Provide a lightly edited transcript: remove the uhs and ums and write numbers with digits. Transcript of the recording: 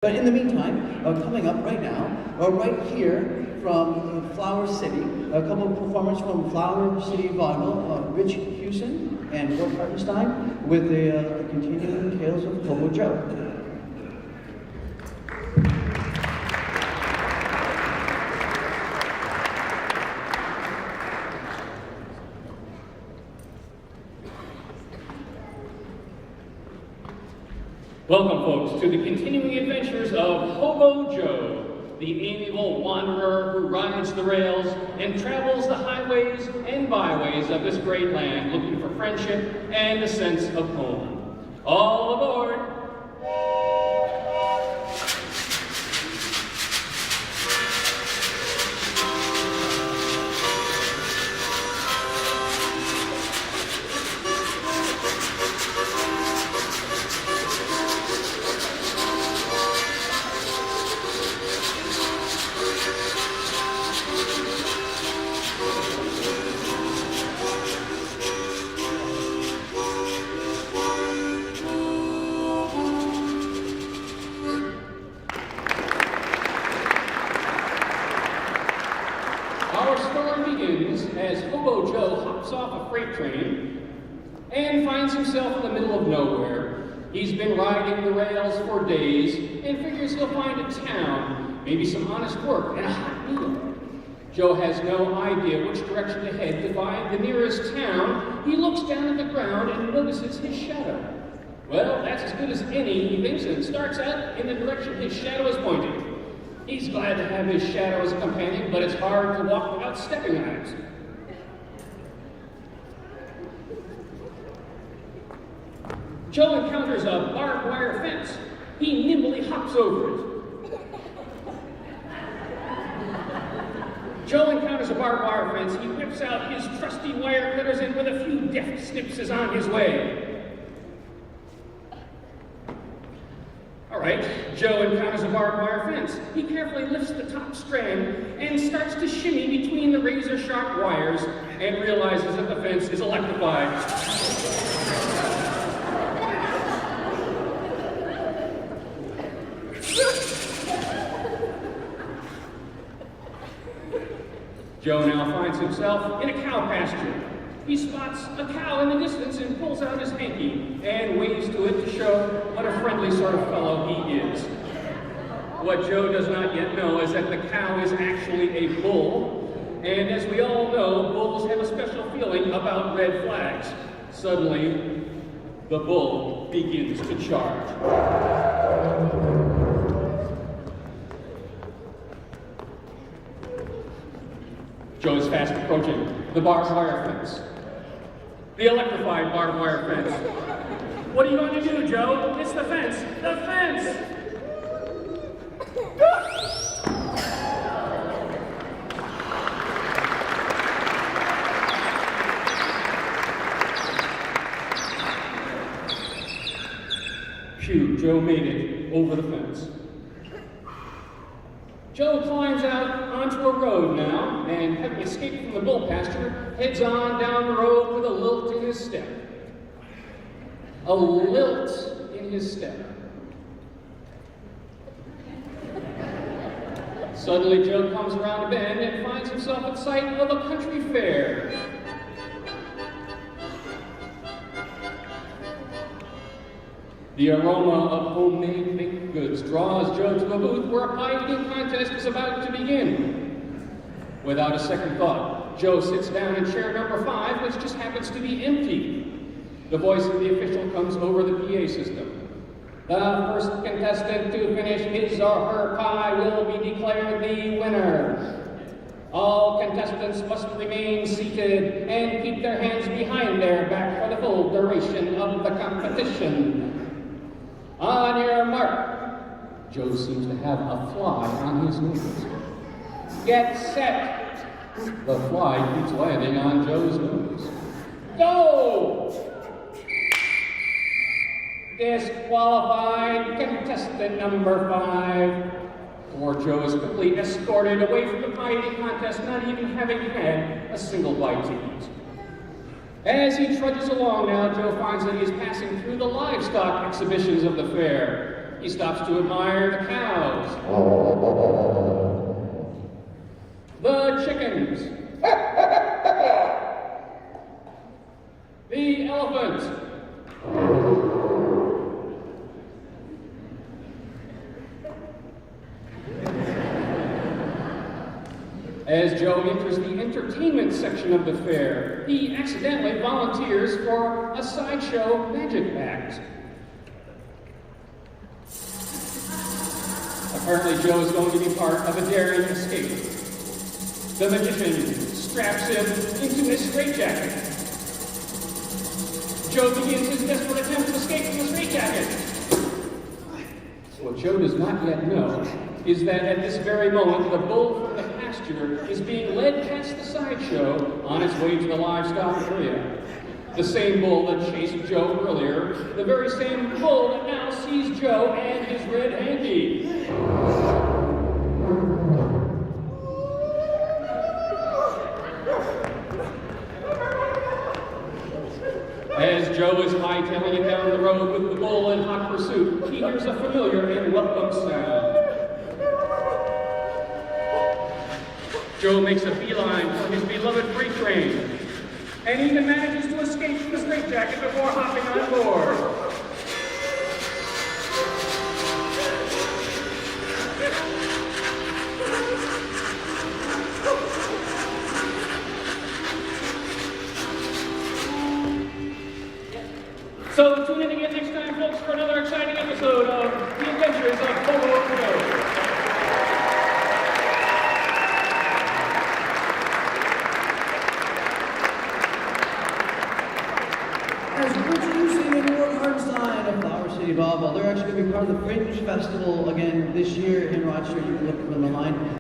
But in the meantime, coming up right now, right here from Flower City, a couple of performers from Flower City Vaudeville, RIT Hughson and Ward Hartenstein, with the continuing tales of Hobo Joe. Welcome, folks, to the continuing adventures of Hobo Joe, the amiable wanderer who rides the rails and travels the highways and byways of this great land looking for friendship and a sense of home. All aboard! Our story begins as Hobo Joe hops off a freight train and finds himself in the middle of nowhere. He's been riding the rails for days and figures he'll find a town, maybe some honest work, and a hot meal. Joe has no idea which direction to head to find the nearest town. He looks down at the ground and notices his shadow. Well, that's as good as any, he thinks, and starts out in the direction his shadow is pointing. He's glad to have his shadow as a companion, but it's hard to walk without stepping on it. Joe encounters a barbed wire fence. He nimbly hops over it. Joe encounters a barbed wire fence. He whips out his trusty wire cutters and with a few deft snips is on his way. All right, Joe encounters a barbed wire fence. He carefully lifts the top strand and starts to shimmy between the razor-sharp wires and realizes that the fence is electrified. Joe now finds himself in a cow pasture. He spots a cow in the distance and pulls out his hanky and waves to it to show what a friendly sort of fellow he is. What Joe does not yet know is that the cow is actually a bull, and as we all know, bulls have a special feeling about red flags. Suddenly, the bull begins to charge. Joe is fast approaching the barbed wire fence. The electrified barbed wire fence. What are you going to do, Joe? It's the fence! The fence! Phew, Joe made it over the fence. Joe climbs out onto a road now, and having escaped from the bull pasture, heads on down the road with a lilt in his step. A lilt in his step. Suddenly, Joe comes around a bend and finds himself at sight of a country fair. The aroma of homemade baked goods draws Joe to a booth where a pie eating contest is about to begin. Without a second thought, Joe sits down in chair number 5, which just happens to be empty. The voice of the official comes over the PA system. The first contestant to finish his or her pie will be declared the winner. All contestants must remain seated and keep their hands behind their back for the full duration of the competition. On your mark. Joe seems to have a fly on his nose. Get set. The fly keeps landing on Joe's nose. Go! Disqualified contestant number 5. Poor Joe is quickly escorted away from the pie eating contest, not even having had a single bite to eat. As he trudges along now, Joe finds that he is passing through the livestock exhibitions of the fair. He stops to admire the cows, the chickens, the elephant, As Joe enters the entertainment section of the fair, he accidentally volunteers for a sideshow magic act. Apparently, Joe is going to be part of a daring escape. The magician straps him into a straitjacket. Joe begins his desperate attempt to escape from the straitjacket. What Joe does not yet know is that at this very moment, the bull from the pasture is being led past the sideshow on its way to the livestock area. The same bull that chased Joe earlier, the very same bull that now sees Joe and his red hanky. As Joe is hightailing it down the road with the bull in hot pursuit, he hears a familiar and welcome sound. Joe makes a beeline for his beloved freight train, and even manages to escape from the straitjacket before hopping on board. So tune in again next time, folks, for another exciting episode of The Adventures of Hobo Joe. As RIT Hughson and Ward Hartenstein of Flower City Volleyball, they're actually going to be part of the Fringe Festival again this year in Rochester. You can look for them online.